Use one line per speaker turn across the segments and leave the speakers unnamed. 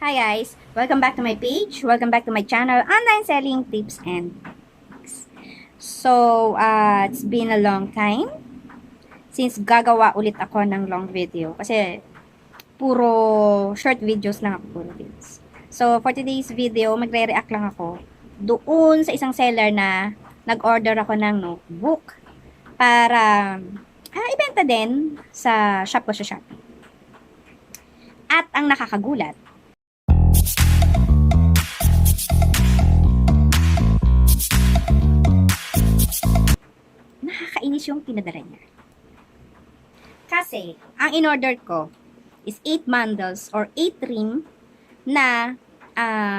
Hi guys! Welcome back to my page. Welcome back to my channel, Online Selling Tips and Tricks. So, it's been a long time since gagawa ulit ako ng long video. Kasi, puro short videos lang ako. Puro videos. So, for today's video, magre-react lang ako doon sa isang seller na nag-order ako ng notebook para ibenta din sa shop ko sa Shopee. At ang nakakagulat, nakakainis yung pinadala niya. Kasi, ang in-order ko is 8 bundles or 8 trim na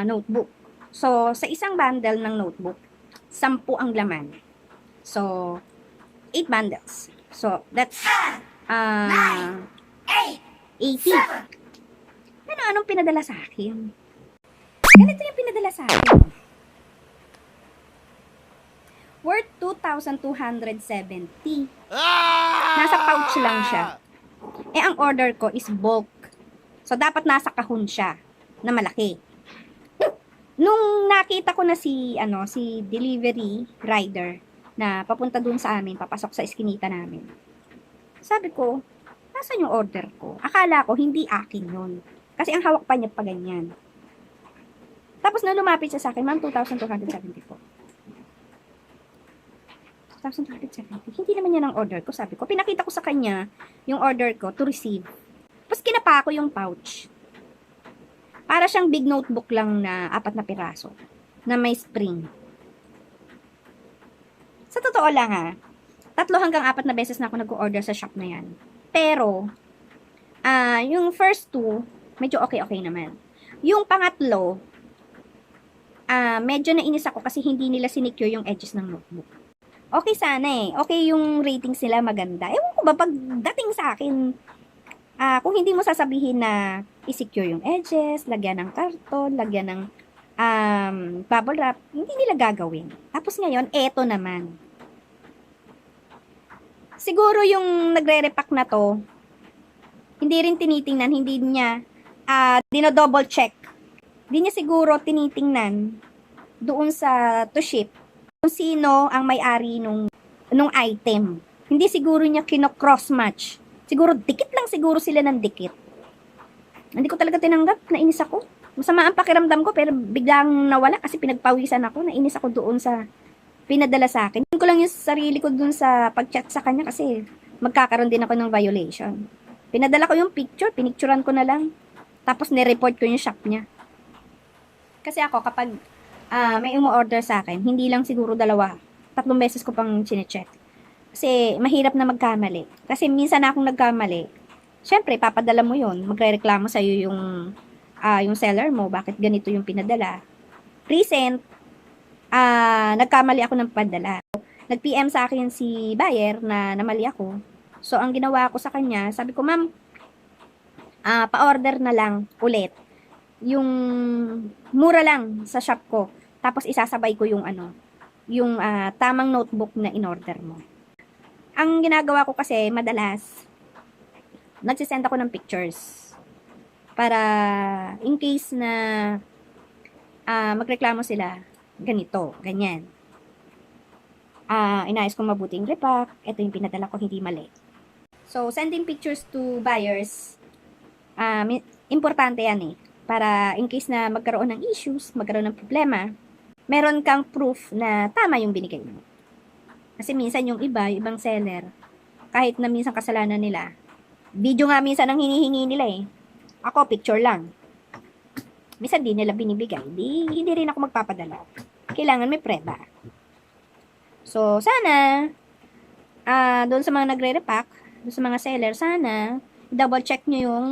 notebook. So, sa isang bundle ng notebook, 10 ang laman. So, 8 bundles. So, that's 80. Anong pinadala sa akin? Ganito yung pinadala sa akin. Worth 2,270. Nasa pouch lang siya. Eh, ang order ko is bulk. So, dapat nasa kahon siya na malaki. Nung nakita ko na si delivery rider na papunta dun sa amin, papasok sa eskinita namin. Sabi ko, nasaan yung order ko? Akala ko, hindi akin yun. Kasi ang hawak pa niya pa ganyan. Tapos na lumapit siya sa akin, ma'am, 2,270 po. 2,270. Hindi naman yan ang order ko, sabi ko. Pinakita ko sa kanya yung order ko to receive. Tapos kinapa ko yung pouch. Para siyang big notebook lang na 4 na piraso. Na may spring. Sa totoo lang 3 hanggang 4 na beses na ako nag-order sa shop na yan. Pero, yung first 2, medyo okay naman. Yung pangatlo, medyo nainis ako kasi hindi nila sinicure yung edges ng notebook. Okay sana Okay yung ratings nila maganda. Ewan ko ba, pagdating sa akin, kung hindi mo sasabihin na i-secure yung edges, lagyan ng karton, lagyan ng bubble wrap, hindi nila gagawin. Tapos ngayon, eto naman. Siguro yung nagre-repack na to, hindi rin tinitingnan, hindi niya dino-double check. Hindi niya siguro tinitingnan doon sa to ship kung sino ang may-ari nung item. Hindi siguro niya kino-cross match. Siguro dikit lang siguro sila ng dikit. Hindi ko talaga tinanggap, nainis ako. Masama ang pakiramdam ko pero biglang nawala kasi pinagpawisan ako, nainis ako doon sa pinadala sa akin. Hindi ko lang yung sarili ko doon sa pag-chat sa kanya kasi magkakaroon din ako ng violation. Pinadala ko yung picture, pinicturean ko na lang. Tapos nireport ko yung shop niya. Kasi ako kapag may umu-order sa akin, hindi lang siguro 2, 3 beses ko pang chine-check. Kasi mahirap na magkamali. Kasi minsan na akong nagkamali. Syempre, papadala mo yun. Magre-reklamo sa'yo yung seller mo. Bakit ganito yung pinadala? Recent, nagkamali ako ng padala. Nag-PM sa akin si buyer na namali ako. So, ang ginawa ko sa kanya, sabi ko, ma'am, pa-order na lang ulit. Yung mura lang sa shop ko. Tapos isasabay ko yung tamang notebook na in-order mo. Ang ginagawa ko kasi madalas nagsisend ako ng pictures para in case na magreklamo sila ganito, ganyan. Inayos ko mabuting repack. Ito yung pinadala ko, hindi mali. So, sending pictures to buyers, importante yan para in case na magkaroon ng issues, magkaroon ng problema, meron kang proof na tama yung binigay mo. Kasi minsan yung ibang seller, kahit na minsan kasalanan nila, video nga minsan ang hinihingi nila Ako, picture lang. Minsan di nila binibigay, hindi rin ako magpapadala. Kailangan may preba. So, sana, doon sa mga nagre-repack, doon sa mga seller, sana, double check nyo yung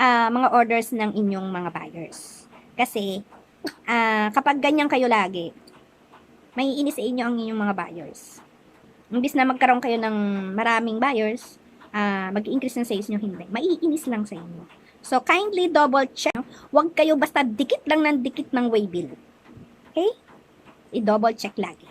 mga orders ng inyong mga buyers. Kasi, kapag ganyan kayo lagi, maiinis sa inyo ang inyong mga buyers. Imbis na magkaroon kayo ng maraming buyers, mag-increase ng sales nyo, hindi. Maiinis lang sa inyo. So, kindly double check. Huwag kayo basta dikit lang ng dikit ng waybill. Okay? I-double check lagi.